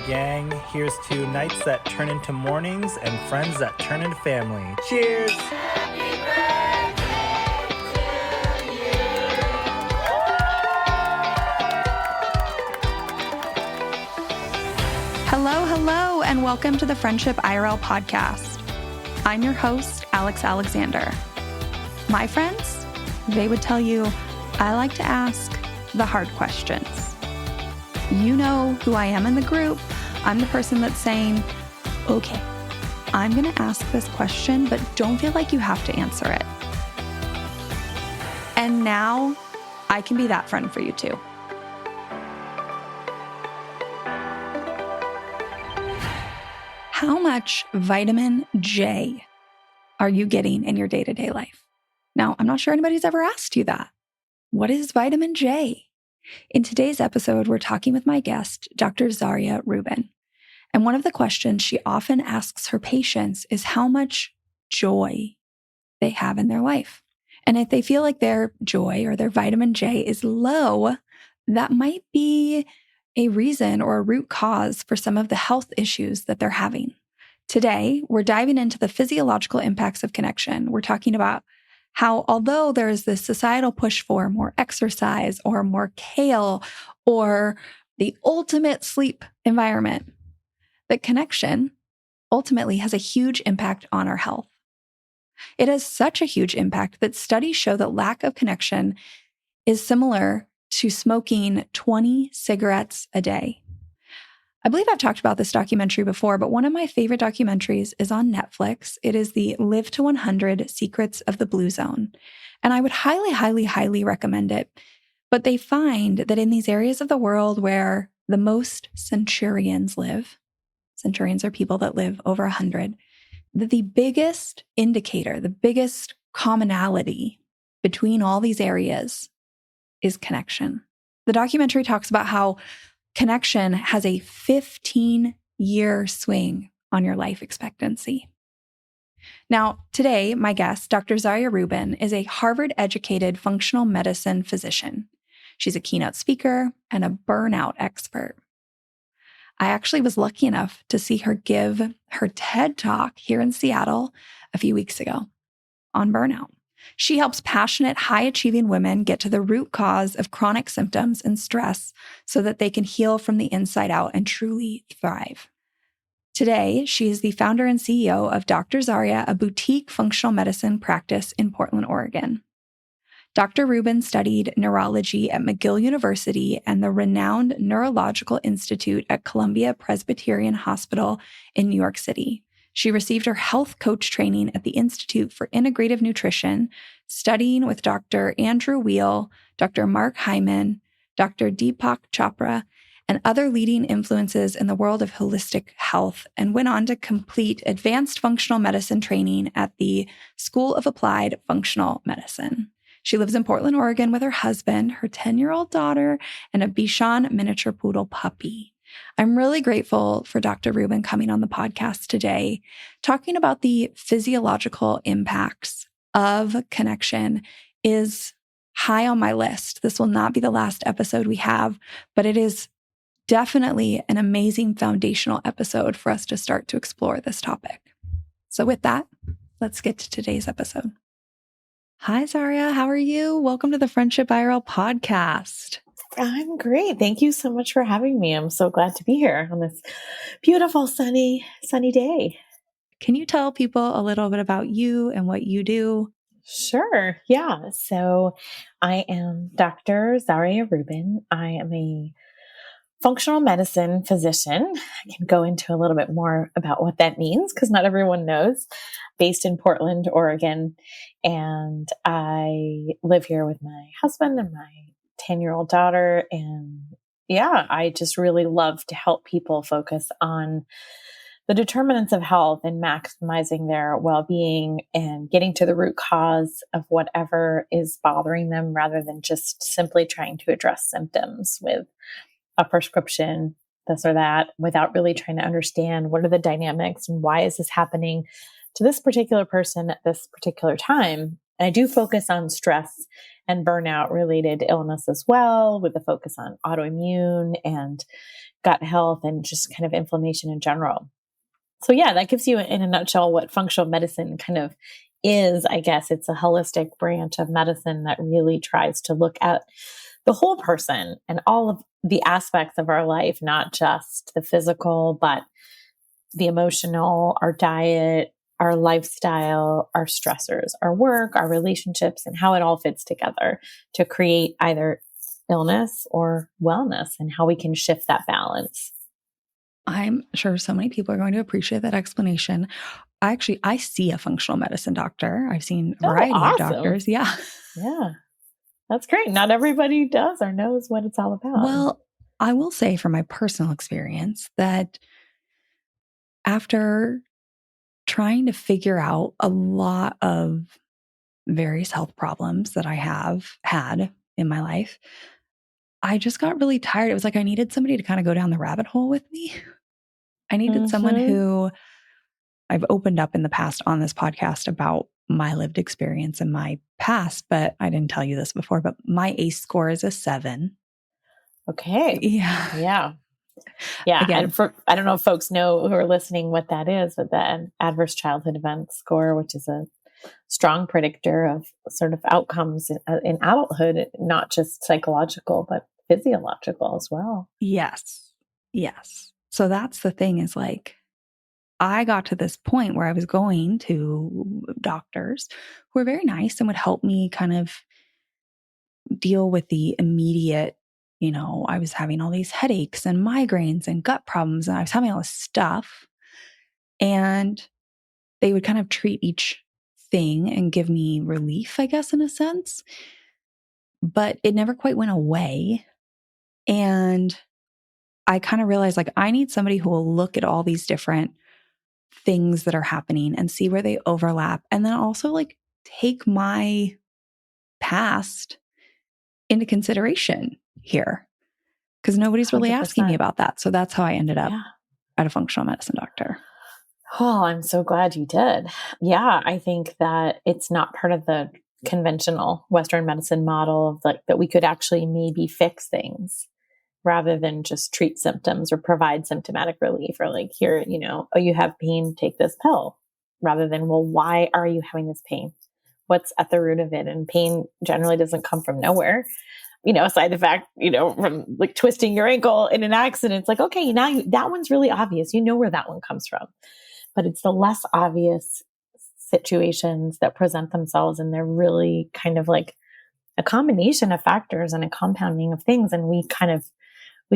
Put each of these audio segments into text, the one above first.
gang. Here's to nights that turn into mornings and friends that turn into family. Cheers! Hello, and welcome to the Friendship IRL podcast. I'm your host, Alex Alexander. My friends, they would tell you I like to ask the hard questions. You know who I am in the group. I'm the person that's saying, okay, I'm going to ask this question, but don't feel like you have to answer it. And now I can be that friend for you too. How much vitamin J are you getting in your day-to-day life? Now, I'm not sure anybody's ever asked you that. What is vitamin J? In today's episode, we're talking with my guest, Dr. Zarya Rubin. And one of the questions she often asks her patients is how much joy they have in their life. And if they feel like their joy or their vitamin J is low, that might be a reason or a root cause for some of the health issues that they're having. Today, we're diving into the physiological impacts of connection. We're talking about how, although there is this societal push for more exercise or more kale or the ultimate sleep environment, that connection ultimately has a huge impact on our health. It has such a huge impact that studies show that lack of connection is similar to smoking 20 cigarettes a day. I believe I've talked about this documentary before, but one of my favorite documentaries is on Netflix. It is the Live to 100 Secrets of the Blue Zone. And I would highly recommend it. But they find that in these areas of the world where the most centurions live, centurions are people that live over 100, that the biggest indicator, the biggest commonality between all these areas is connection. The documentary talks about how connection has a 15-year swing on your life expectancy. Now, today, my guest, Dr. Zarya Rubin, is a Harvard-educated functional medicine physician. She's a keynote speaker and a burnout expert. I actually was lucky enough to see her give her TED Talk here in Seattle a few weeks ago on burnout. She helps passionate, high-achieving women get to the root cause of chronic symptoms and stress so that they can heal from the inside out and truly thrive. Today, she is the founder and CEO of Dr. Zarya, a boutique functional medicine practice in Portland, Oregon. Dr. Rubin studied neurology at McGill University and the renowned Neurological Institute at Columbia Presbyterian Hospital in New York City. She received her health coach training at the Institute for Integrative Nutrition, studying with Dr. Andrew Weil, Dr. Mark Hyman, Dr. Deepak Chopra, and other leading influences in the world of holistic health, and went on to complete advanced functional medicine training at the School of Applied Functional Medicine. She lives in Portland, Oregon with her husband, her 10-year-old daughter, and a Bichon miniature poodle puppy. I'm really grateful for Dr. Rubin coming on the podcast today, talking about the physiological impacts of connection is high on my list. This will not be the last episode we have, but it is definitely an amazing foundational episode for us to start to explore this topic. So with that, let's get to today's episode. Hi, Zarya. How are you? Welcome to the Friendship IRL podcast. I'm great. Thank you so much for having me. I'm so glad to be here on this beautiful, sunny day. Can you tell people a little bit about you and what you do? Sure. Yeah. So I am Dr. Zarya Rubin. I am a functional medicine physician. I can go into a little bit more about what that means because not everyone knows. Based in Portland, Oregon. And I live here with my husband and my 10-year-old daughter. And yeah, I just really love to help people focus on the determinants of health and maximizing their well-being and getting to the root cause of whatever is bothering them rather than just simply trying to address symptoms with a prescription, this or that, without really trying to understand what are the dynamics and why is this happening to this particular person at this particular time. And I do focus on stress and burnout related illness as well, with a focus on autoimmune and gut health and just kind of inflammation in general. So yeah, that gives you in a nutshell what functional medicine kind of is. I guess it's a holistic branch of medicine that really tries to look at the whole person and all of the aspects of our life, not just the physical, but the emotional, our diet, our lifestyle, our stressors, our work, our relationships, and how it all fits together to create either illness or wellness, and how we can shift that balance. I'm sure so many people are going to appreciate that explanation. I see a functional medicine doctor. I've seen a variety of doctors. Yeah. Yeah. That's great. Not everybody does or knows what it's all about. Well, I will say from my personal experience that after trying to figure out a lot of various health problems that I have had in my life, I just got really tired. It was like I needed somebody to kind of go down the rabbit hole with me. I needed someone who, I've opened up in the past on this podcast about my lived experience in my past, but I didn't tell you this before, but my ACE score is a 7. Okay. Yeah. Yeah. Yeah. Again, And I don't know if folks know who are listening what that is, but the adverse childhood event score, which is a strong predictor of sort of outcomes in adulthood, not just psychological, but physiological as well. Yes. Yes. So that's the thing, is like, I got to this point where I was going to doctors who were very nice and would help me kind of deal with the immediate, I was having all these headaches and migraines and gut problems, and I was having all this stuff. And they would kind of treat each thing and give me relief, I guess, in a sense. But it never quite went away. And I kind of realized, like, I need somebody who will look at all these different things that are happening and see where they overlap. And then also, like, take my past into consideration here, because nobody's really 100%. asking me about that. So that's how I ended up at a functional medicine doctor. Oh, I'm so glad you did. Yeah, I think that it's not part of the conventional Western medicine model of like that we could actually maybe fix things rather than just treat symptoms or provide symptomatic relief, or like, here, oh, you have pain, take this pill, rather than, well, why are you having this pain? What's at the root of it? And pain generally doesn't come from nowhere. Aside the fact, from like twisting your ankle in an accident, it's like, okay, now that one's really obvious. You know where that one comes from. But it's the less obvious situations that present themselves, and they're really kind of like a combination of factors and a compounding of things. And we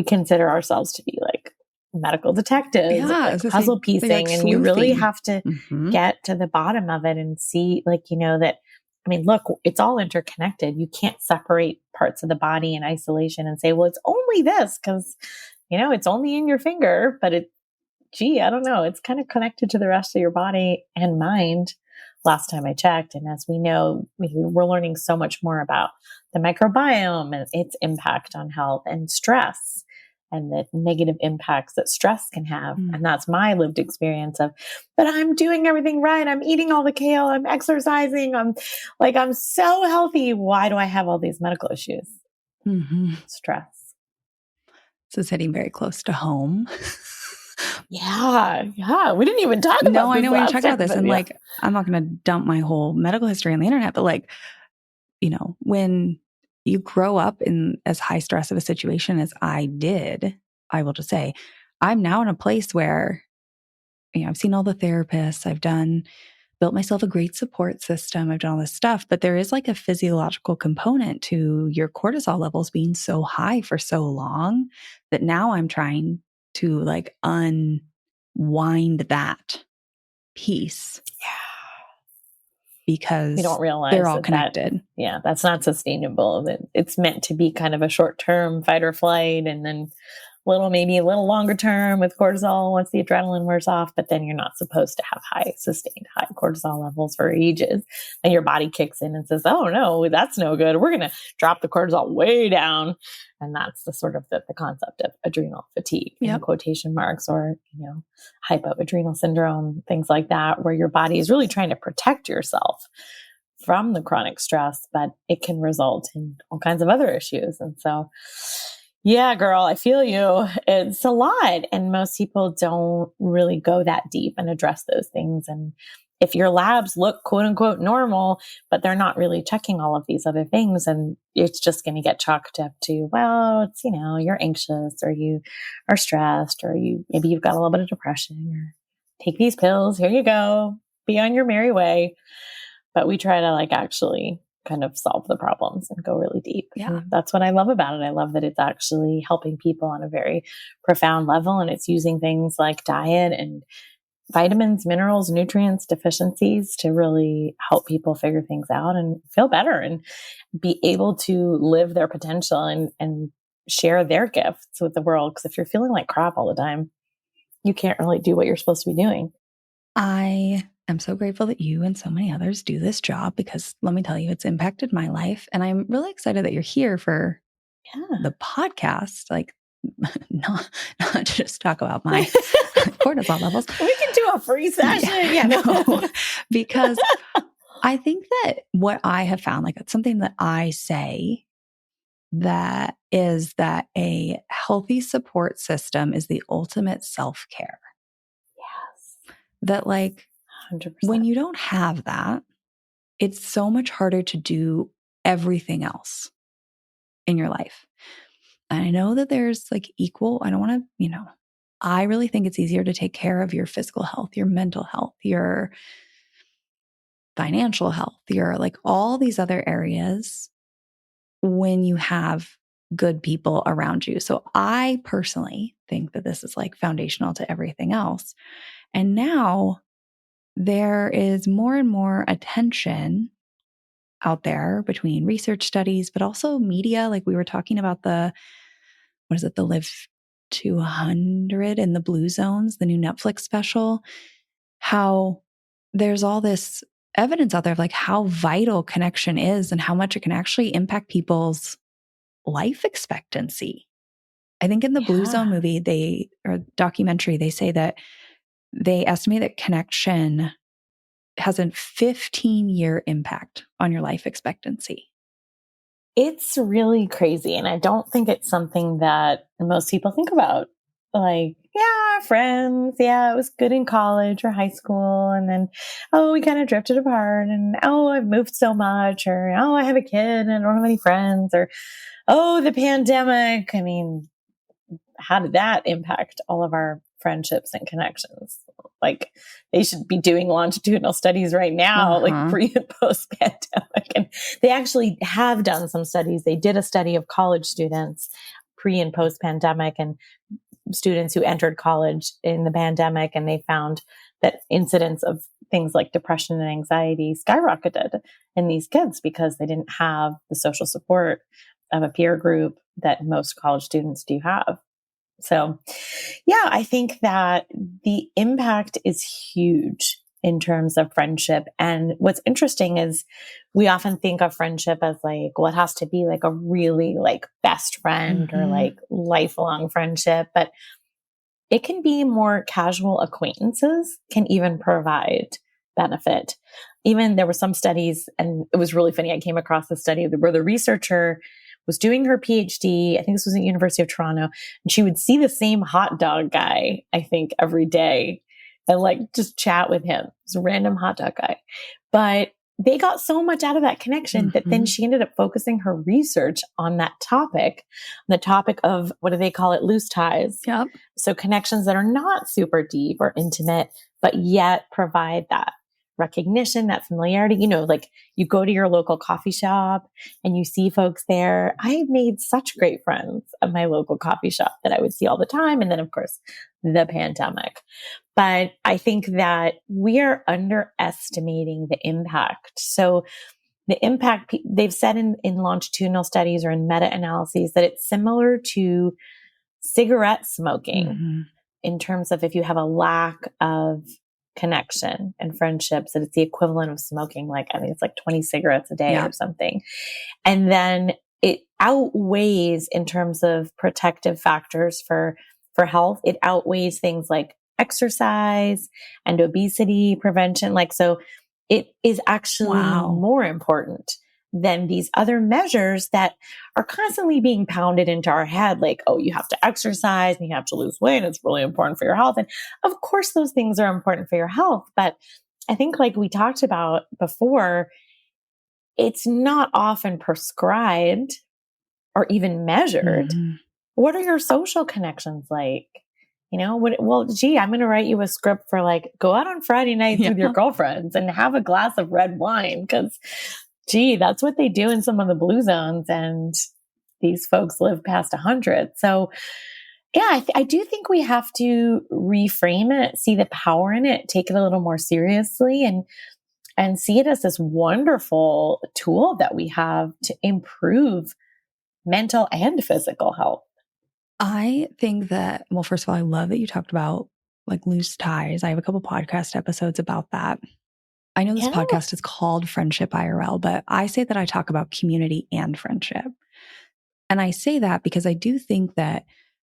consider ourselves to be like medical detectives, like puzzle piecing, and you really have to get to the bottom of it and see, like, that, I mean, look, it's all interconnected. You can't separate parts of the body in isolation and say, well, it's only this because, it's only in your finger, but I don't know. It's kind of connected to the rest of your body and mind last time I checked. And as we know, we're learning so much more about the microbiome and its impact on health, and stress and the negative impacts that stress can have. And that's my lived experience of, but I'm doing everything right. I'm eating all the kale. I'm exercising. I'm so healthy. Why do I have all these medical issues? Stress. So it's hitting very close to home. Yeah. We didn't even talk about this. No, I know we didn't talk about this. And like, I'm not going to dump my whole medical history on the internet, but like, when you grow up in as high stress of a situation as I did, I will just say, I'm now in a place where, I've seen all the therapists, built myself a great support system, I've done all this stuff, but there is like a physiological component to your cortisol levels being so high for so long that now I'm trying to like unwind that piece. Because we don't realize they're all connected. That's not sustainable. It's meant to be kind of a short-term fight or flight, and then maybe a little longer term with cortisol once the adrenaline wears off. But then you're not supposed to have sustained high cortisol levels for ages. And your body kicks in and says, oh no, that's no good. We're going to drop the cortisol way down. And that's the sort of the concept of adrenal fatigue in quotation marks, or, hypoadrenal syndrome, things like that, where your body is really trying to protect yourself from the chronic stress, but it can result in all kinds of other issues. And so, yeah, girl, I feel you. It's a lot. And most people don't really go that deep and address those things. And if your labs look quote unquote normal, but they're not really checking all of these other things, and it's just going to get chalked up to, well, it's, you're anxious, or you are stressed, or maybe you've got a little bit of depression, or take these pills. Here you go. Be on your merry way. But we try to actually kind of solve the problems and go really deep. Yeah. And that's what I love about it. I love that it's actually helping people on a very profound level. And it's using things like diet and vitamins, minerals, nutrients, deficiencies to really help people figure things out and feel better and be able to live their potential and share their gifts with the world. Because if you're feeling like crap all the time, you can't really do what you're supposed to be doing. I am so grateful that you and so many others do this job, because let me tell you, it's impacted my life. And I'm really excited that you're here for the podcast. Not to just talk about my cortisol levels. We can do a free session. No, because I think that what I have found, it's something that I say, that is that a healthy support system is the ultimate self-care. Yes. That 100%. When you don't have that, it's so much harder to do everything else in your life. And I know that there's equal, I don't want to, I really think it's easier to take care of your physical health, your mental health, your financial health, your all these other areas when you have good people around you. So I personally think that this is foundational to everything else. And now there is more and more attention out there between research studies, but also media. We were talking about the Live to 100 in the Blue Zones, the new Netflix special, how there's all this evidence out there of how vital connection is and how much it can actually impact people's life expectancy. I think in the Blue Zone movie, or documentary, they say that they estimate that connection has a 15-year impact on your life expectancy. It's really crazy. And I don't think it's something that most people think about. Friends. Yeah, it was good in college or high school. And then, we kind of drifted apart. And, I've moved so much. Or, I have a kid and I don't have any friends. Or, the pandemic. I mean, how did that impact all of our friendships and connections? They should be doing longitudinal studies right now, pre and post pandemic. And they actually have done some studies. They did a study of college students pre and post pandemic and students who entered college in the pandemic. And they found that incidence of things like depression and anxiety skyrocketed in these kids because they didn't have the social support of a peer group that most college students do have. So, I think that the impact is huge in terms of friendship. And what's interesting is we often think of friendship as it has to be a really best friend or lifelong friendship, but it can be more casual acquaintances can even provide benefit. Even there were some studies, and it was really funny. I came across a study where the researcher was doing her PhD. I think this was at University of Toronto, and she would see the same hot dog guy, I think, every day and just chat with him. It's a random hot dog guy. But they got so much out of that connection that then she ended up focusing her research on that topic, the topic of, what do they call it? Loose ties. Yep. So connections that are not super deep or intimate, but yet provide that recognition, that familiarity. You go to your local coffee shop and you see folks there. I made such great friends at my local coffee shop that I would see all the time. And then, of course, the pandemic. But I think that we are underestimating the impact. So the impact, they've said in longitudinal studies or in meta-analyses that it's similar to cigarette smoking in terms of if you have a lack of connection and friendships, that it's the equivalent of smoking, I think it's 20 cigarettes a day or something. And then it outweighs in terms of protective factors for health. It outweighs things like exercise and obesity prevention. So it is actually Wow. more important than these other measures that are constantly being pounded into our head. Like, oh, you have to exercise and you have to lose weight. It's really important for your health. And of course, those things are important for your health. But I think like we talked about before, it's not often prescribed or even measured. Mhm. What are your social connections like? Well, gee, I'm going to write you a script for like, go out on Friday nights with your Yeah. girlfriends and have a glass of red wine. Cause gee, that's what they do in some of the blue zones. And these folks live past 100. So yeah, I do think we have to reframe it, see the power in it, take it a little more seriously and see it as this wonderful tool that we have to improve mental and physical health. I think that, well, first of all, I love that you talked about like loose ties. I have a couple podcast episodes about that. I know this Yeah. podcast is called Friendship IRL, but I say that I talk about community and friendship. And I say that because I do think that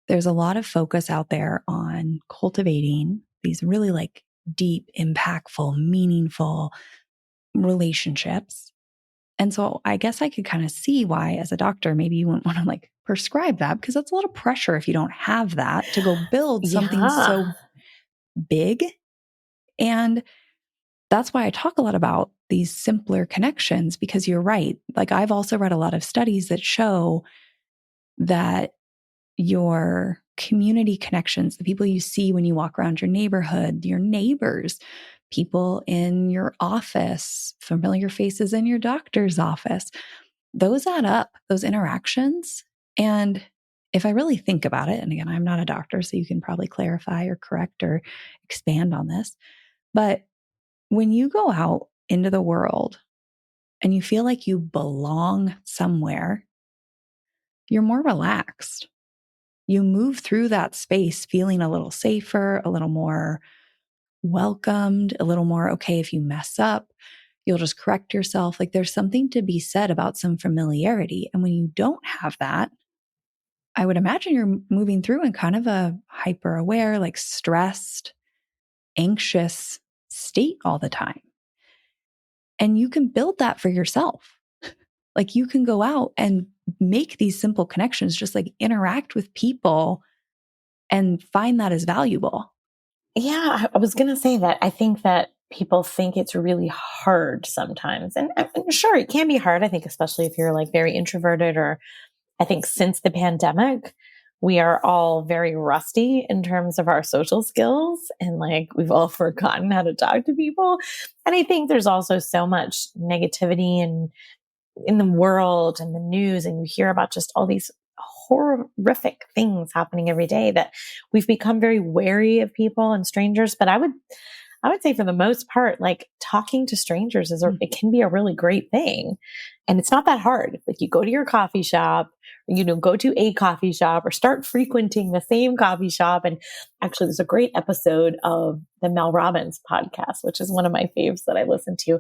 there's a lot of focus out there on cultivating these really like deep, impactful, meaningful relationships. And so I guess I could kind of see why, as a doctor, maybe you wouldn't want to like prescribe that because that's a lot of pressure if you don't have that to go build something Yeah. so big. And that's why I talk a lot about these simpler connections because you're right. Like I've also read a lot of studies that show that your community connections, the people you see when you walk around your neighborhood, your neighbors, people in your office, familiar faces in your doctor's office, those add up, those interactions. And if I really think about it, and again, I'm not a doctor, so you can probably clarify or correct or expand on this, but when you go out into the world and you feel like you belong somewhere, you're more relaxed. You move through that space feeling a little safer, a little more welcomed, a little more, okay, if you mess up, you'll just correct yourself. Like there's something to be said about some familiarity. And when you don't have that, I would imagine you're moving through in kind of a hyper aware, like stressed, anxious state all the time. And you can build that for yourself. Like you can go out and make these simple connections, just like interact with people and find that as valuable. Yeah, I was going to say that. I think that people think it's really hard sometimes. And sure, it can be hard. I think, especially if you're like very introverted, or I think since the pandemic, we are all very rusty in terms of our social skills. And like we've all forgotten how to talk to people. And I think there's also so much negativity and in the world and the news, and you hear about just all these horrific things happening every day that we've become very wary of people and strangers. But I would say for the most part, like talking to strangers it can be a really great thing. And it's not that hard. Like you go to your coffee shop, go to a coffee shop or start frequenting the same coffee shop. And actually there's a great episode of the Mel Robbins podcast, which is one of my faves that I listen to.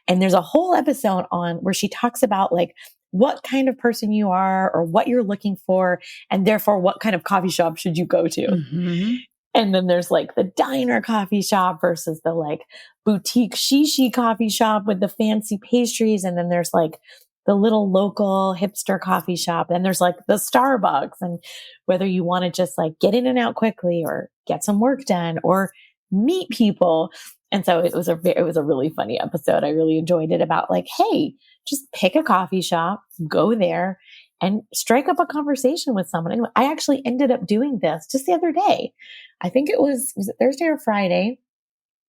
And there's a whole episode on where she talks about like what kind of person you are or what you're looking for. And therefore what kind of coffee shop should you go to? Mm-hmm. And then there's like the diner coffee shop versus the like boutique shishi coffee shop with the fancy pastries. And then there's like the little local hipster coffee shop. And there's like the Starbucks, and whether you want to just like get in and out quickly or get some work done or meet people. And so it was a really funny episode. I really enjoyed it about like, hey, just pick a coffee shop, go there and strike up a conversation with someone. And I actually ended up doing this just the other day. I think was it Thursday or Friday?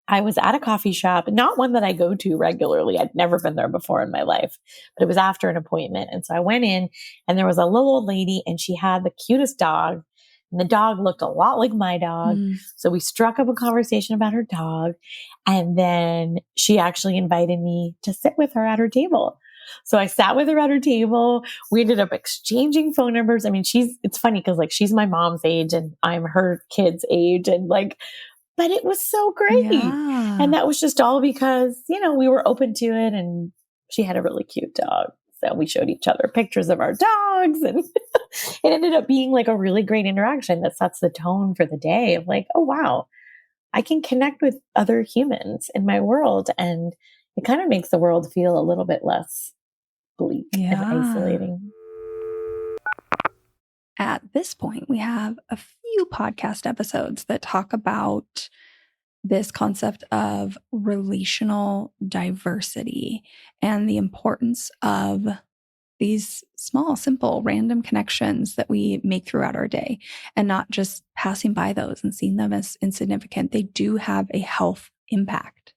I was at a coffee shop, not one that I go to regularly. I'd never been there before in my life, but it was after an appointment. And so I went in and there was a little old lady and she had the cutest dog. And the dog looked a lot like my dog. So we struck up a conversation about her dog. And then she actually invited me to sit with her at her table. So I sat with her at her table. We ended up exchanging phone numbers. I mean, it's funny because like she's my mom's age and I'm her kid's age. And like, but it was so great. Yeah. And that was just all because, we were open to it and she had a really cute dog. So we showed each other pictures of our dogs and it ended up being like a really great interaction that sets the tone for the day of like, oh, wow, I can connect with other humans in my world. And it kind of makes the world feel a little bit less bleak and isolating. At this point, we have a few podcast episodes that talk about this concept of relational diversity and the importance of these small, simple, random connections that we make throughout our day and not just passing by those and seeing them as insignificant. They do have a health impact.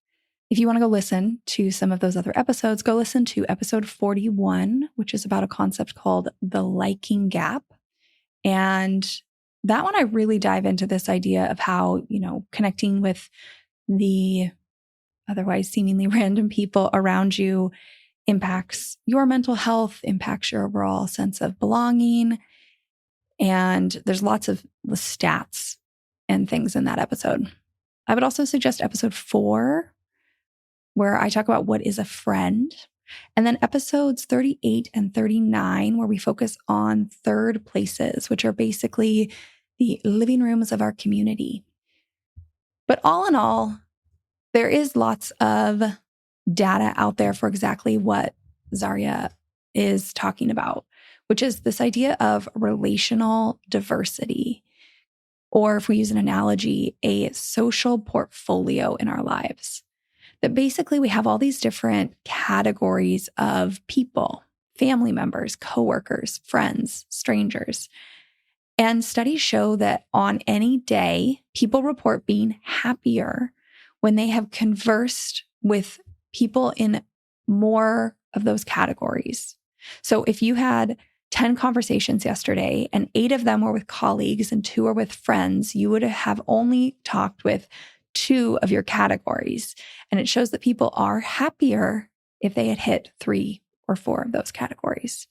If you want to go listen to some of those other episodes, go listen to episode 41, which is about a concept called the liking gap. And that one, I really dive into this idea of how, connecting with the otherwise seemingly random people around you impacts your mental health, impacts your overall sense of belonging. And there's lots of stats and things in that episode. I would also suggest episode 4, where I talk about what is a friend. And then episodes 38 and 39, where we focus on third places, which are basically the living rooms of our community. But all in all, there is lots of data out there for exactly what Zarya is talking about, which is this idea of relational diversity, or if we use an analogy, a social portfolio in our lives. That basically we have all these different categories of people, family members, coworkers, friends, strangers. And studies show that on any day, people report being happier when they have conversed with people in more of those categories. So if you had 10 conversations yesterday and 8 of them were with colleagues and 2 are with friends, you would have only talked with 2 of your categories. And it shows that people are happier if they had hit 3 or 4 of those categories.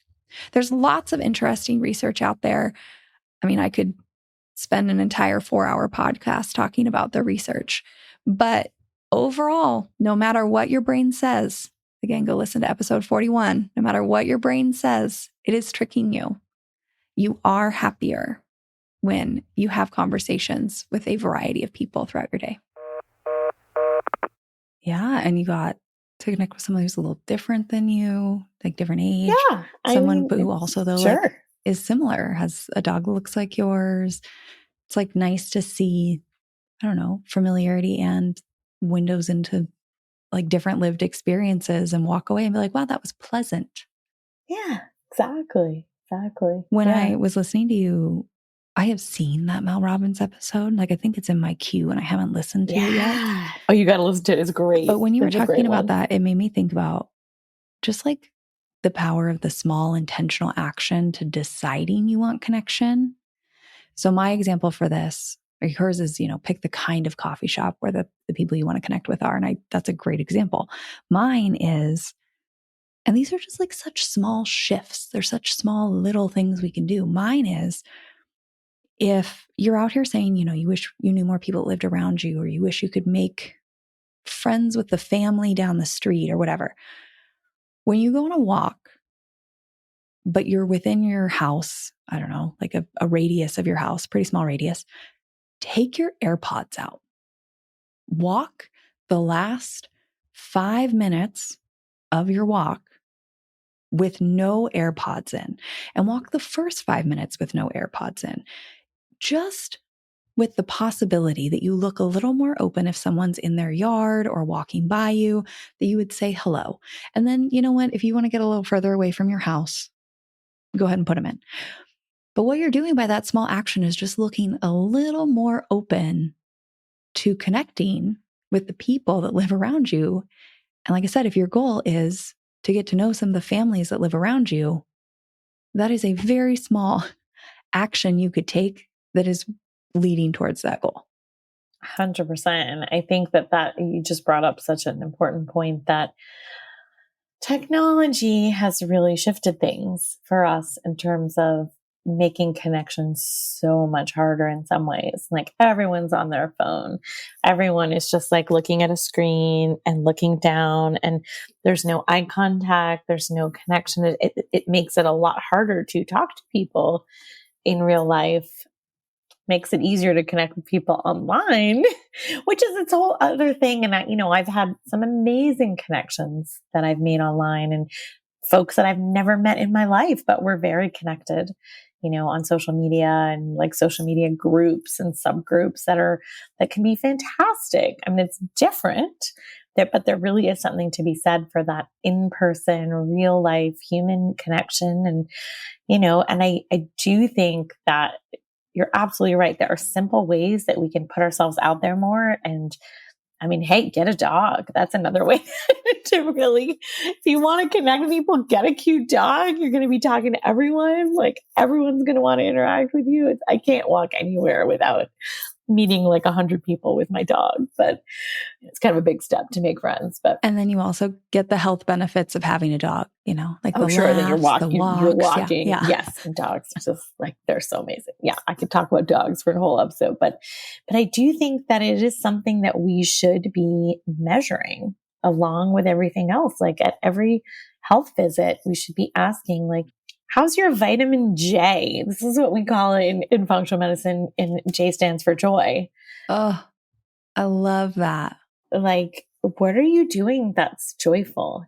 There's lots of interesting research out there. I mean, I could spend an entire 4-hour podcast talking about the research. But overall, no matter what your brain says, again, go listen to episode 41. No matter what your brain says, it is tricking you. You are happier when you have conversations with a variety of people throughout your day. Yeah, and you got to connect with someone who's a little different than you, like different age. Yeah. Someone who also, though, sure. like, is similar, has a dog that looks like yours. It's like nice to see, I don't know, familiarity and windows into like different lived experiences and walk away and be like, wow, that was pleasant. Yeah, exactly. When Yeah. I was listening to you, I have seen that Mel Robbins episode. Like, I think it's in my queue and I haven't listened to it yet. Oh, you got to listen to it. It's great. But when you were It's a talking great about one. that, it made me think about just like the power of the small intentional action to deciding you want connection. So my example for this, or hers is, pick the kind of coffee shop where the people you want to connect with are. And that's a great example. Mine is, and these are just like such small shifts. They're such small little things we can do. Mine is, if you're out here saying, you wish you knew more people that lived around you, or you wish you could make friends with the family down the street or whatever. When you go on a walk, but you're within your house, I don't know, like a radius of your house, pretty small radius, take your AirPods out. Walk the last 5 minutes of your walk with no AirPods in, and walk the first 5 minutes with no AirPods in. Just with the possibility that you look a little more open if someone's in their yard or walking by you, that you would say hello. And then, you know what, if you want to get a little further away from your house, go ahead and put them in. But what you're doing by that small action is just looking a little more open to connecting with the people that live around you. And like I said, if your goal is to get to know some of the families that live around you, that is a very small action you could take that is leading towards that goal. 100%. And I think that you just brought up such an important point, that technology has really shifted things for us in terms of making connections so much harder in some ways. Like, everyone's on their phone. Everyone is just like looking at a screen and looking down, and there's no eye contact. There's no connection. It makes it a lot harder to talk to people in real life. makes it easier to connect with people online, which is its whole other thing. And I've had some amazing connections that I've made online and folks that I've never met in my life, but we're very connected, on social media and like social media groups and subgroups that can be fantastic. I mean, it's different, but there really is something to be said for that in-person, real life human connection. And, and I do think that you're absolutely right. There are simple ways that we can put ourselves out there more. And I mean, hey, get a dog. That's another way to really, if you want to connect with people, get a cute dog. You're going to be talking to everyone. Like everyone's going to want to interact with you. I can't walk anywhere without meeting like 100 people with my dog, but it's kind of a big step to make friends. But and then you also get the health benefits of having a dog, like I'm sure that you're walking. You're walking. Yeah. Yes, and dogs are just like they're so amazing. Yeah, I could talk about dogs for a whole episode, but I do think that it is something that we should be measuring along with everything else. Like at every health visit, we should be asking, like, how's your vitamin J? This is what we call it in functional medicine. And J stands for joy. Oh, I love that. Like, what are you doing that's joyful,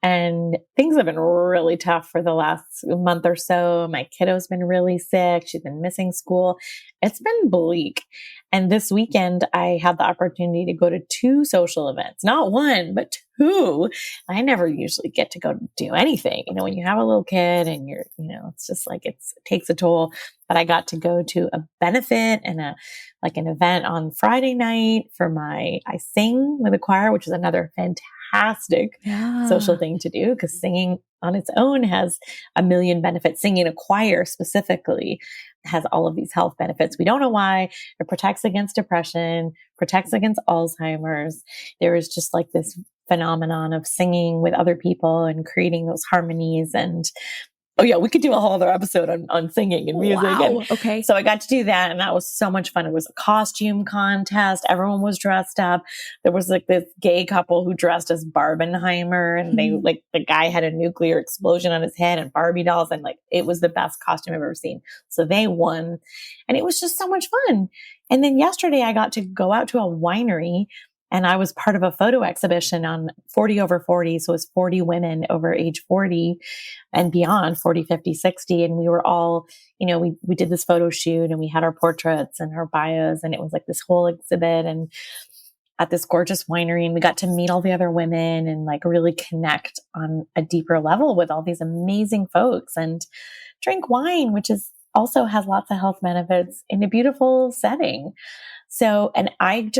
And things have been really tough for the last month or so. My kiddo's been really sick. She's been missing school. It's been bleak. And this weekend, I had the opportunity to go to 2 social events, not one, but 2. I never usually get to go do anything. When you have a little kid and you're, it's just like it takes a toll. But I got to go to a benefit and an event on Friday night for I sing with a choir, which is another fantastic social thing to do because singing on its own has a million benefits. Singing a choir specifically has all of these health benefits. We don't know why. It protects against depression, protects against Alzheimer's. There is just like this phenomenon of singing with other people and creating those harmonies. And oh yeah, we could do a whole other episode on singing and music. Wow. Okay. So I got to do that and that was so much fun. It was a costume contest. Everyone was dressed up. There was like this gay couple who dressed as Barbenheimer and they like the guy had a nuclear explosion on his head and Barbie dolls and like it was the best costume I've ever seen. So they won and it was just so much fun. And then yesterday I got to go out to a winery and I was part of a photo exhibition on 40 over 40. So it was 40 women over age 40 and beyond 40, 50, 60. And we were all, we did this photo shoot and we had our portraits and our bios and it was like this whole exhibit and at this gorgeous winery. And we got to meet all the other women and like really connect on a deeper level with all these amazing folks and drink wine, which also has lots of health benefits in a beautiful setting. So, and I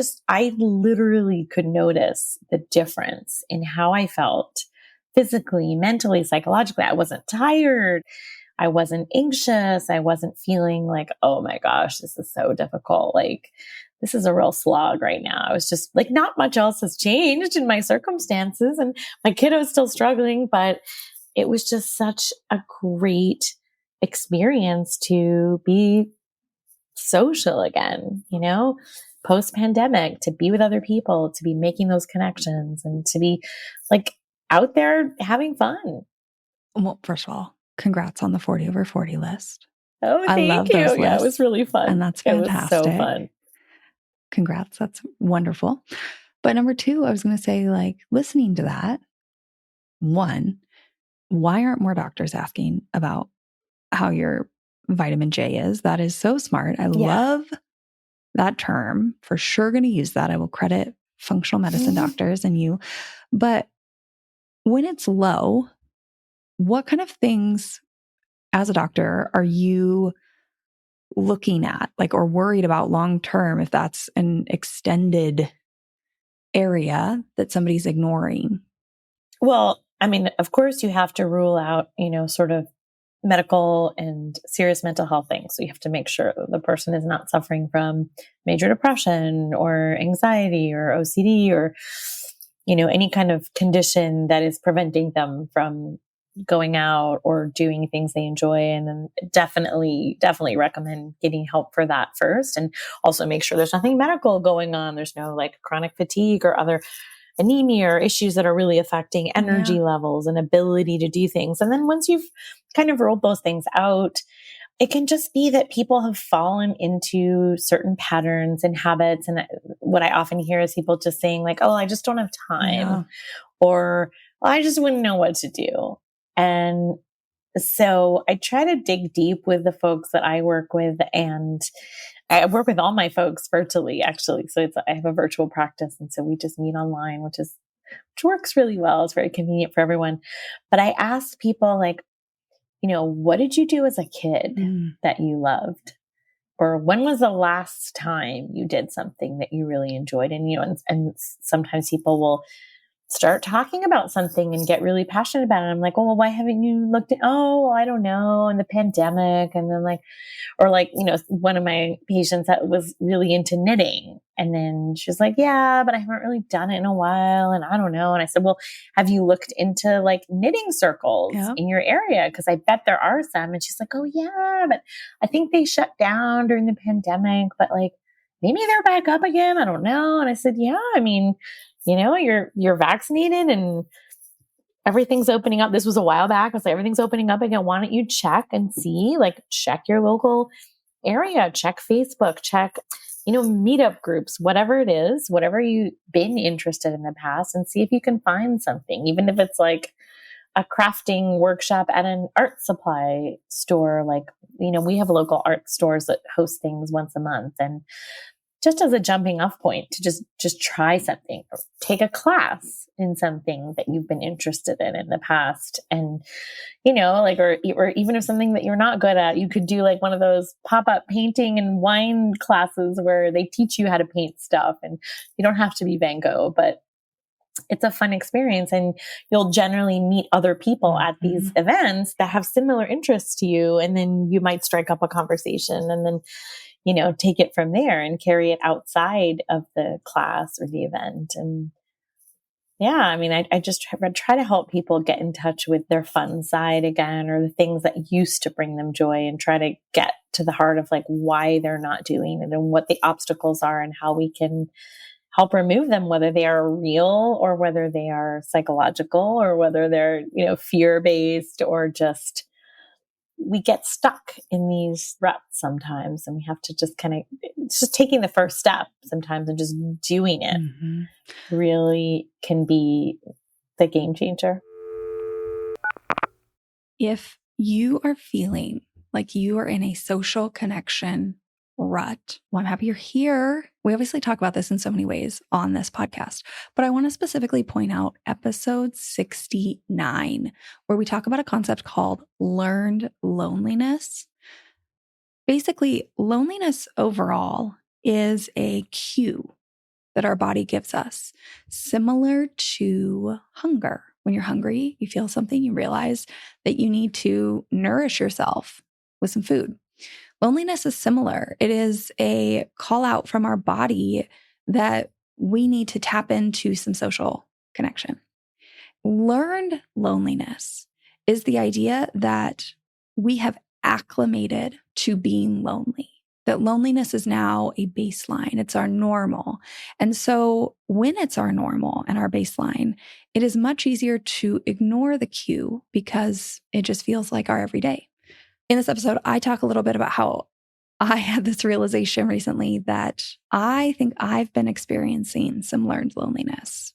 literally could notice the difference in how I felt physically, mentally, psychologically. I wasn't tired. I wasn't anxious. I wasn't feeling like, oh my gosh, this is so difficult. Like, this is a real slog right now. I was just like, not much else has changed in my circumstances and my kiddo's still struggling, but it was just such a great experience to be social again, post pandemic, to be with other people, to be making those connections and to be like out there having fun. Well, first of all, congrats on the 40 over 40 list. Oh, thank you. Those lists. Yeah, it was really fun. And that's fantastic. It was so fun. Congrats. That's wonderful. But number 2, I was going to say, like, listening to that, 1, why aren't more doctors asking about how your vitamin J is? That is so smart. I love that term. For sure going to use that. I will credit functional medicine doctors and you. But when it's low, what kind of things as a doctor are you looking at, like, or worried about long term if that's an extended area that somebody's ignoring? Well, I mean, of course you have to rule out, sort of medical and serious mental health things. So you have to make sure the person is not suffering from major depression or anxiety or OCD or, any kind of condition that is preventing them from going out or doing things they enjoy. And then definitely recommend getting help for that first. And also make sure there's nothing medical going on. There's no like chronic fatigue or other anemia or issues that are really affecting energy levels and ability to do things. And then once you've kind of rolled those things out, it can just be that people have fallen into certain patterns and habits. And what I often hear is people just saying like, oh, I just don't have time, or well, I just wouldn't know what to do. And so I try to dig deep with the folks that I work with, and I work with all my folks virtually, actually. So I have a virtual practice. And so we just meet online, which works really well. It's very convenient for everyone. But I ask people like, what did you do as a kid that you loved? Or when was the last time you did something that you really enjoyed? And sometimes people will start talking about something and get really passionate about it. I'm like, well, why haven't you looked at, well, I don't know. And the pandemic. And then one of my patients that was really into knitting. And then she's like, yeah, but I haven't really done it in a while. And I don't know. And I said, well, have you looked into like knitting circles in your area? Cause I bet there are some. And she's like, oh yeah, but I think they shut down during the pandemic, but like maybe they're back up again. I don't know. And I said, yeah, I mean, you're vaccinated and everything's opening up. This was a while back. I was like, everything's opening up again. Why don't you check and see, like check your local area, check Facebook, check, meetup groups, whatever it is, whatever you've been interested in the past, and see if you can find something, even if it's like a crafting workshop at an art supply store. Like, we have local art stores that host things once a month, and just as a jumping off point to just try something or take a class in something that you've been interested in the past. And, or even if something that you're not good at, you could do like one of those pop-up painting and wine classes where they teach you how to paint stuff, and you don't have to be Van Gogh, but it's a fun experience, and you'll generally meet other people at these events that have similar interests to you. And then you might strike up a conversation, and then take it from there and carry it outside of the class or the event. And yeah, I mean, I just try to help people get in touch with their fun side again, or the things that used to bring them joy, and try to get to the heart of like why they're not doing it and what the obstacles are and how we can help remove them, whether they are real or whether they are psychological or whether they're, fear-based, or just we get stuck in these ruts sometimes, and we have to just it's just taking the first step sometimes and just doing it really can be the game changer. If you are feeling like you are in a social connection rut, well, I'm happy you're here. We obviously talk about this in so many ways on this podcast, but I want to specifically point out episode 69, where we talk about a concept called learned loneliness. Basically, loneliness overall is a cue that our body gives us, similar to hunger. When you're hungry, you feel something, you realize that you need to nourish yourself with some food. Loneliness is similar. It is a call out from our body that we need to tap into some social connection. Learned loneliness is the idea that we have acclimated to being lonely, that loneliness is now a baseline. It's our normal. And so when it's our normal and our baseline, it is much easier to ignore the cue because it just feels like our everyday. In this episode, I talk a little bit about how I had this realization recently that I think I've been experiencing some learned loneliness.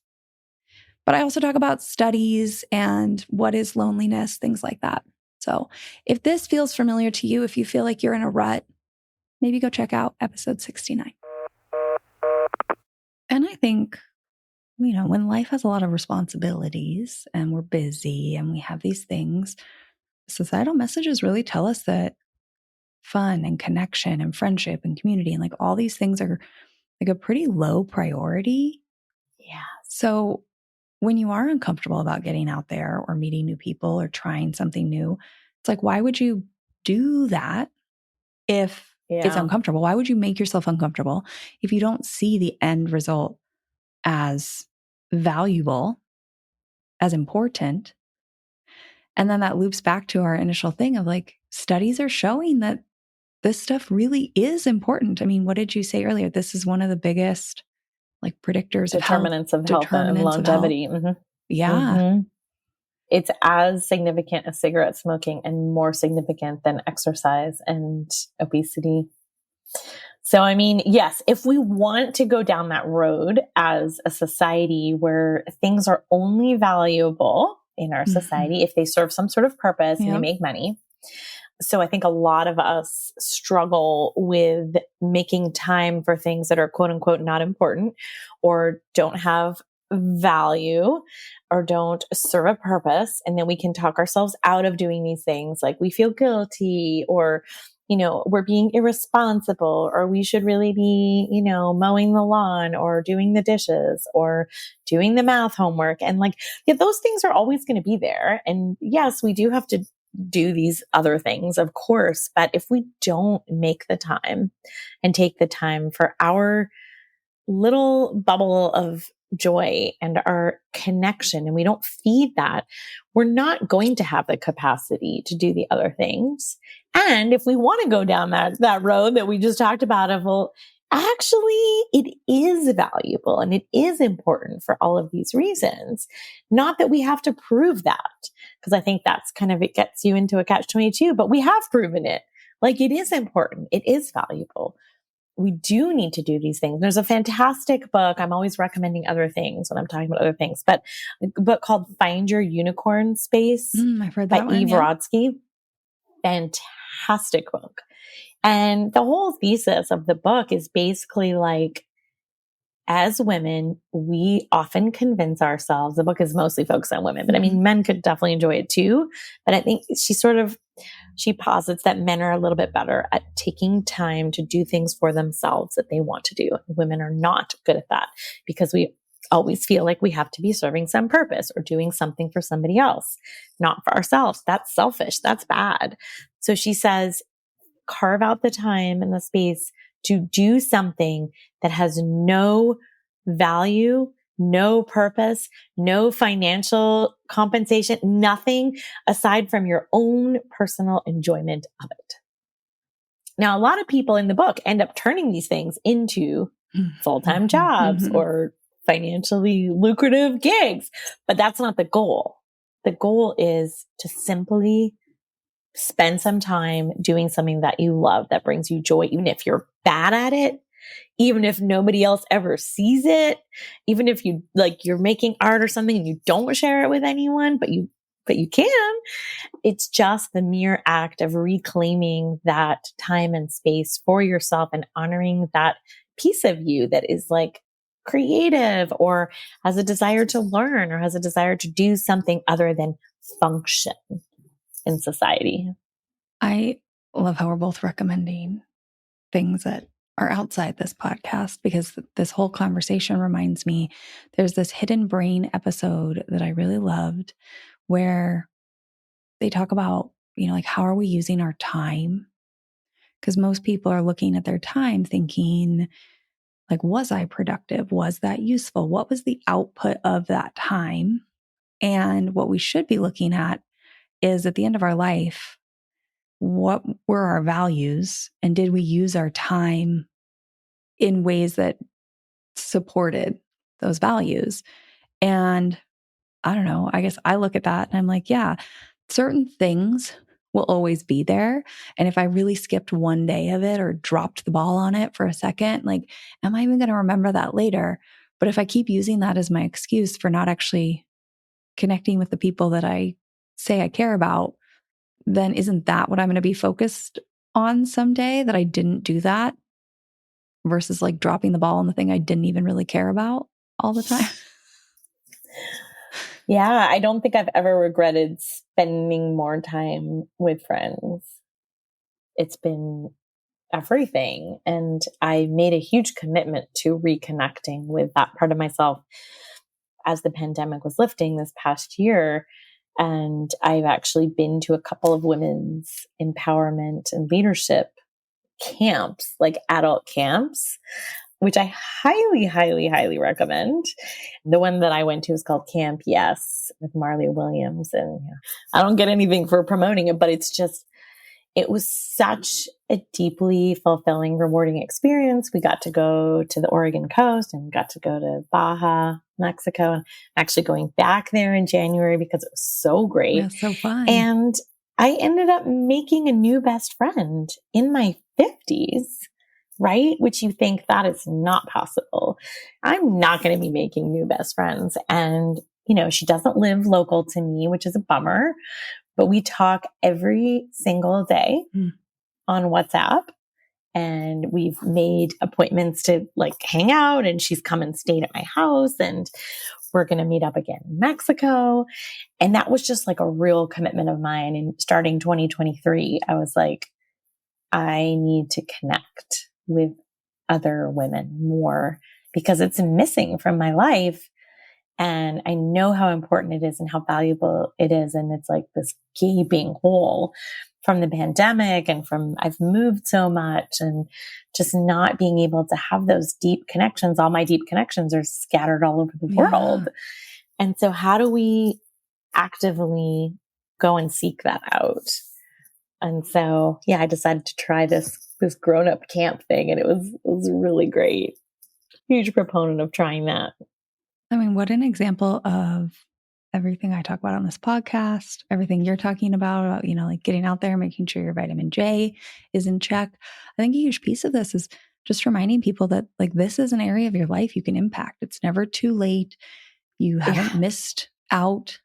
But I also talk about studies and what is loneliness, things like that. So if this feels familiar to you, if you feel like you're in a rut, maybe go check out episode 69. And I think, when life has a lot of responsibilities and we're busy and we have these things, societal messages really tell us that fun and connection and friendship and community and like all these things are like a pretty low priority. Yeah. So when you are uncomfortable about getting out there or meeting new people or trying something new, it's like, why would you do that if it's uncomfortable? Why would you make yourself uncomfortable if you don't see the end result as valuable, as important? And then that loops back to our initial thing of like, studies are showing that this stuff really is important. I mean, what did you say earlier? This is one of the biggest like predictors determinants of health and longevity. Yeah. It's as significant as cigarette smoking and more significant than exercise and obesity. So, I mean, yes, if we want to go down that road as a society where things are only valuable in our society if they serve some sort of purpose and they make money. So I think a lot of us struggle with making time for things that are quote unquote not important or don't have value or don't serve a purpose. And then we can talk ourselves out of doing these things. Like we feel guilty or, you know, we're being irresponsible or we should really be, you know, mowing the lawn or doing the dishes or doing the math homework. And like, yeah, those things are always going to be there. And yes, we do have to do these other things, of course. But if we don't make the time and take the time for our little bubble of joy and our connection, and we don't feed that, we're not going to have the capacity to do the other things. And if we want to go down that road that we just talked about of, well, actually it is valuable and it is important for all of these reasons. Not that we have to prove that, because I think that's kind of, it gets you into a catch-22, but we have proven it. Like it is important. It is valuable. We do need to do these things. There's a fantastic book. I'm always recommending other things when I'm talking about other things, but a book called Find Your Unicorn Space I've heard that by Eve Rodsky. Fantastic book. And the whole thesis of the book is basically like, as women, we often convince ourselves, the book is mostly focused on women, but I mean, men could definitely enjoy it too. But I think she posits that men are a little bit better at taking time to do things for themselves that they want to do. Women are not good at that because we always feel like we have to be serving some purpose or doing something for somebody else, not for ourselves. That's selfish. That's bad. So she says, carve out the time and the space to do something that has no value, no purpose, no financial compensation, nothing aside from your own personal enjoyment of it. Now, a lot of people in the book end up turning these things into full-time jobs or financially lucrative gigs, but that's not the goal. The goal is to simply spend some time doing something that you love, that brings you joy, even if you're bad at it, even if nobody else ever sees it, even if you like you're making art or something and you don't share it with anyone, but you can. It's just the mere act of reclaiming that time and space for yourself and honoring that piece of you that is like creative or has a desire to learn or has a desire to do something other than function in society. I love how we're both recommending things that are outside this podcast because this whole conversation reminds me there's this Hidden Brain episode that I really loved where they talk about, you know, like how are we using our time? Because most people are looking at their time thinking, like, was I productive? Was that useful? What was the output of that time? And what we should be looking at is at the end of our life, what were our values? And did we use our time in ways that supported those values? And I don't know, I guess I look at that and I'm like, yeah, certain things will always be there. And if I really skipped one day of it or dropped the ball on it for a second, like, am I even going to remember that later? But if I keep using that as my excuse for not actually connecting with the people that I say I care about, then isn't that what I'm going to be focused on someday, that I didn't do that versus like dropping the ball on the thing I didn't even really care about all the time? Yeah, I don't think I've ever regretted spending more time with friends. It's been everything. And I made a huge commitment to reconnecting with that part of myself as the pandemic was lifting this past year. And I've actually been to a couple of women's empowerment and leadership camps, like adult camps, which I highly, highly, highly recommend. The one that I went to is called Camp Yes with Marley Williams. And I don't get anything for promoting it, but it's just, it was such a deeply fulfilling, rewarding experience. We got to go to the Oregon coast and got to go to Baja, Mexico. And actually going back there in January because it was so great. That's so fun. And I ended up making a new best friend in my 50s, right? Which you think that is not possible. I'm not going to be making new best friends. And, she doesn't live local to me, which is a bummer, but we talk every single day on WhatsApp. And we've made appointments to hang out, and she's come and stayed at my house, and we're going to meet up again in Mexico. And that was just a real commitment of mine. And starting 2023, I was like, I need to connect with other women more because it's missing from my life. And I know how important it is and how valuable it is. And it's this gaping hole from the pandemic and from I've moved so much and just not being able to have those deep connections. All my deep connections are scattered all over the world. And so how do we actively go and seek that out? And so, I decided to try this grown-up camp thing, and it was really great. Huge proponent of trying that. I mean, what an example of everything I talk about on this podcast, everything you're talking about, getting out there, making sure your vitamin J is in check. I think a huge piece of this is just reminding people that this is an area of your life you can impact. It's never too late. You haven't missed out.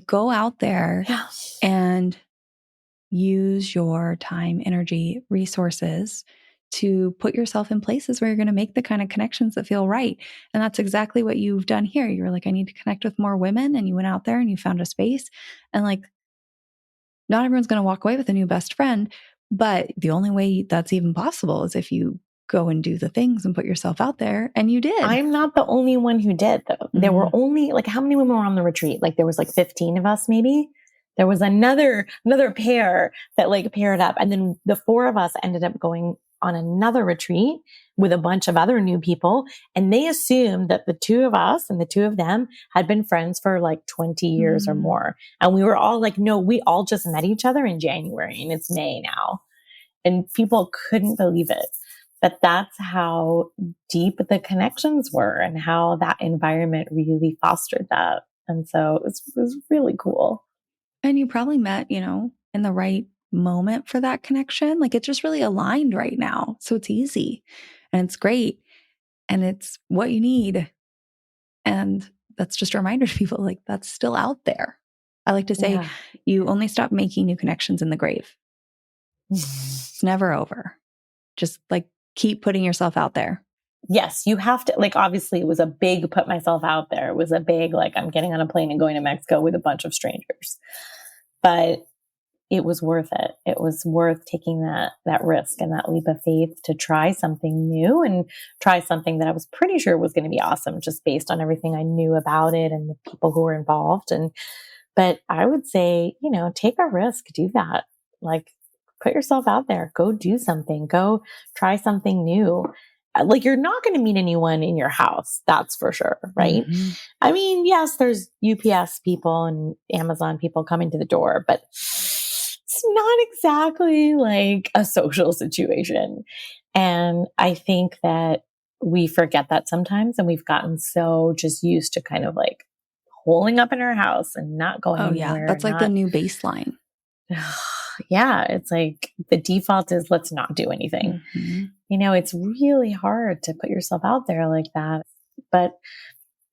Go out there and use your time, energy, resources to put yourself in places where you're going to make the kind of connections that feel right. And that's exactly what you've done here. You were like, I need to connect with more women. And you went out there and you found a space. And not everyone's going to walk away with a new best friend. But the only way that's even possible is if you go and do the things and put yourself out there. And you did. I'm not the only one who did, though. Mm-hmm. There were only how many women were on the retreat? There was 15 of us, maybe. There was another pair that paired up. And then the 4 of us ended up going on another retreat with a bunch of other new people. And they assumed that the 2 of us and the 2 of them had been friends for 20 years or more. And we were all no, we all just met each other in January and it's May now. And people couldn't believe it. But that's how deep the connections were and how that environment really fostered that. And so it was really cool. And you probably met, in the right moment for that connection. It's just really aligned right now. So it's easy and it's great and it's what you need. And that's just a reminder to people that's still out there. I like to say you only stop making new connections in the grave. It's never over. Just keep putting yourself out there. Yes, you have to, obviously it was a big put myself out there. It was a big, I'm getting on a plane and going to Mexico with a bunch of strangers. But it was worth it. It was worth taking that risk and that leap of faith to try something new and try something that I was pretty sure was going to be awesome just based on everything I knew about it and the people who were involved. But I would say, take a risk, do that. Put yourself out there, go do something, go try something new. You're not going to meet anyone in your house. That's for sure. Right. Mm-hmm. I mean, yes, there's UPS people and Amazon people coming to the door, but it's not exactly a social situation. And I think that we forget that sometimes. And we've gotten so just used to kind of holing up in our house and not going anywhere. Yeah. That's the new baseline. Yeah. It's the default is let's not do anything. Mm-hmm. It's really hard to put yourself out there like that, but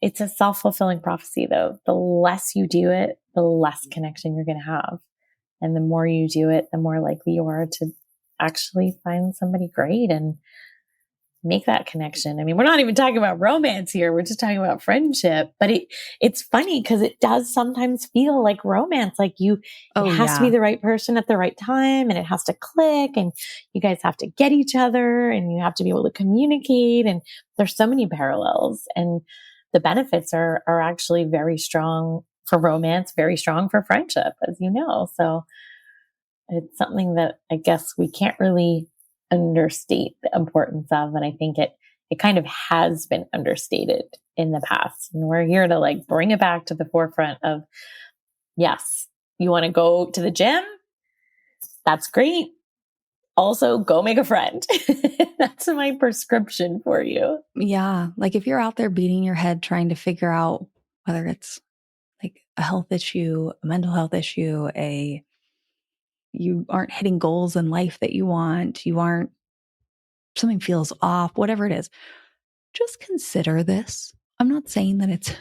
it's a self-fulfilling prophecy though. The less you do it, the less connection you're going to have. And the more you do it, the more likely you are to actually find somebody great and make that connection. I mean, we're not even talking about romance here. We're just talking about friendship, but it's funny because it does sometimes feel like romance. It has to be the right person at the right time and it has to click and you guys have to get each other and you have to be able to communicate. And there's so many parallels and the benefits are actually very strong for romance, very strong for friendship, as you know. So it's something that I guess we can't really understate the importance of. And I think it kind of has been understated in the past. And we're here to bring it back to the forefront of, yes, you want to go to the gym? That's great. also go make a friend. That's my prescription for you. Yeah. Like if you're out there beating your head trying to figure out whether it's like a health issue, a mental health issue, you aren't hitting goals in life that you want, something feels off, whatever it is, just consider this. I'm not saying that it's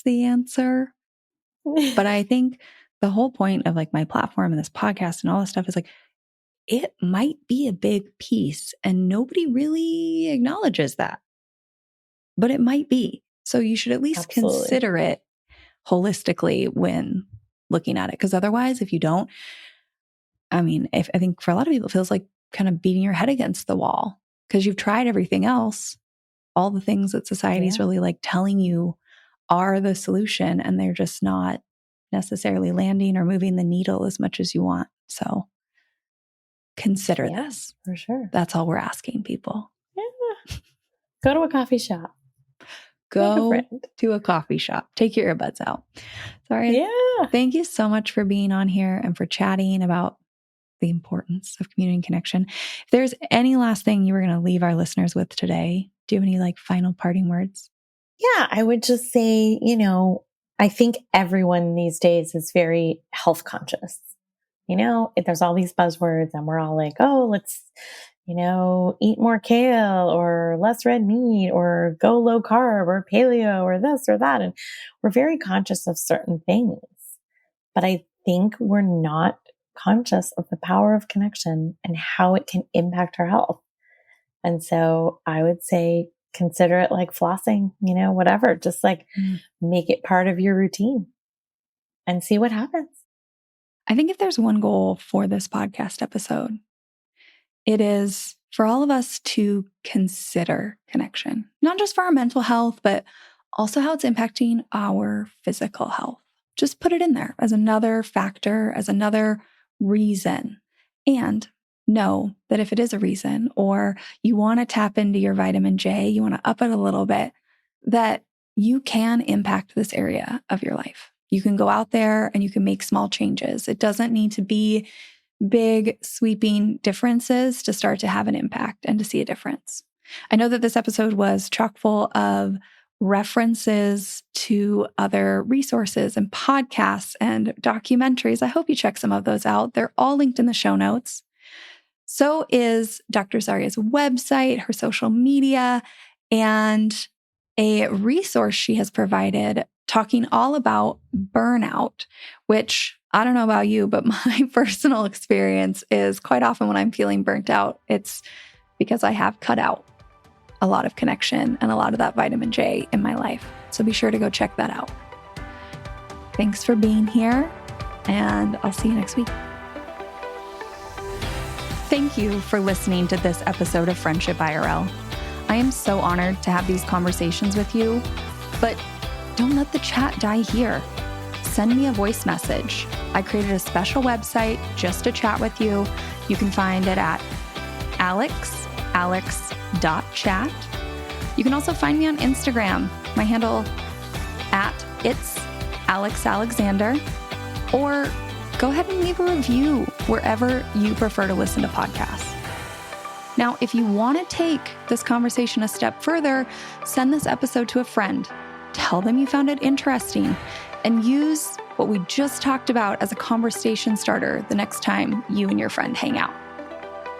the answer, but I think the whole point of like my platform and this podcast and all this stuff is like, it might be a big piece and nobody really acknowledges that, but it might be. So you should at least consider it holistically when looking at it. Because otherwise, if you don't, I think for a lot of people, it feels like kind of beating your head against the wall because you've tried everything else, all the things that society is really like telling you are the solution, and they're just not necessarily landing or moving the needle as much as you want. So consider this. For sure. That's all we're asking people. Yeah. Go to a coffee shop. Go to a coffee shop. Take your earbuds out. Sorry. Yeah. Thank you so much for being on here and for chatting about the importance of community and connection. If there's any last thing you were going to leave our listeners with today, do you have any like final parting words? Yeah, I would just say, I think everyone these days is very health conscious. There's all these buzzwords and we're all like, oh, let's, eat more kale or less red meat or go low carb or paleo or this or that. And we're very conscious of certain things, but I think we're not conscious of the power of connection and how it can impact our health. And so I would say, consider it like flossing, whatever, just like make it part of your routine and see what happens. I think if there's one goal for this podcast episode, it is for all of us to consider connection, not just for our mental health, but also how it's impacting our physical health. Just put it in there as another factor, as another reason. And know that if it is a reason, or you want to tap into your vitamin J, you want to up it a little bit, that you can impact this area of your life. You can go out there and you can make small changes. It doesn't need to be big, sweeping differences to start to have an impact and to see a difference. I know that this episode was chock full of references to other resources and podcasts and documentaries. I hope you check some of those out. They're all linked in the show notes. So is Dr. Zarya's website, her social media, and a resource she has provided talking all about burnout, which I don't know about you, but my personal experience is quite often when I'm feeling burnt out, it's because I have cut out a lot of connection and a lot of that vitamin J in my life. So be sure to go check that out. Thanks for being here, and I'll see you next week. Thank you for listening to this episode of Friendship IRL. I am so honored to have these conversations with you, but don't let the chat die here. Send me a voice message. I created a special website just to chat with you. You can find it at alex.chat. You can also find me on Instagram. My handle @itsAlexAlexander, or go ahead and leave a review wherever you prefer to listen to podcasts. Now, if you want to take this conversation a step further, send this episode to a friend. Tell them you found it interesting, and use what we just talked about as a conversation starter the next time you and your friend hang out.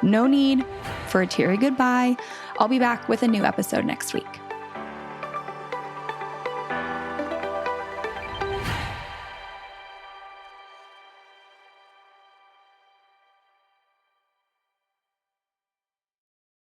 No need for a teary goodbye. I'll be back with a new episode next week.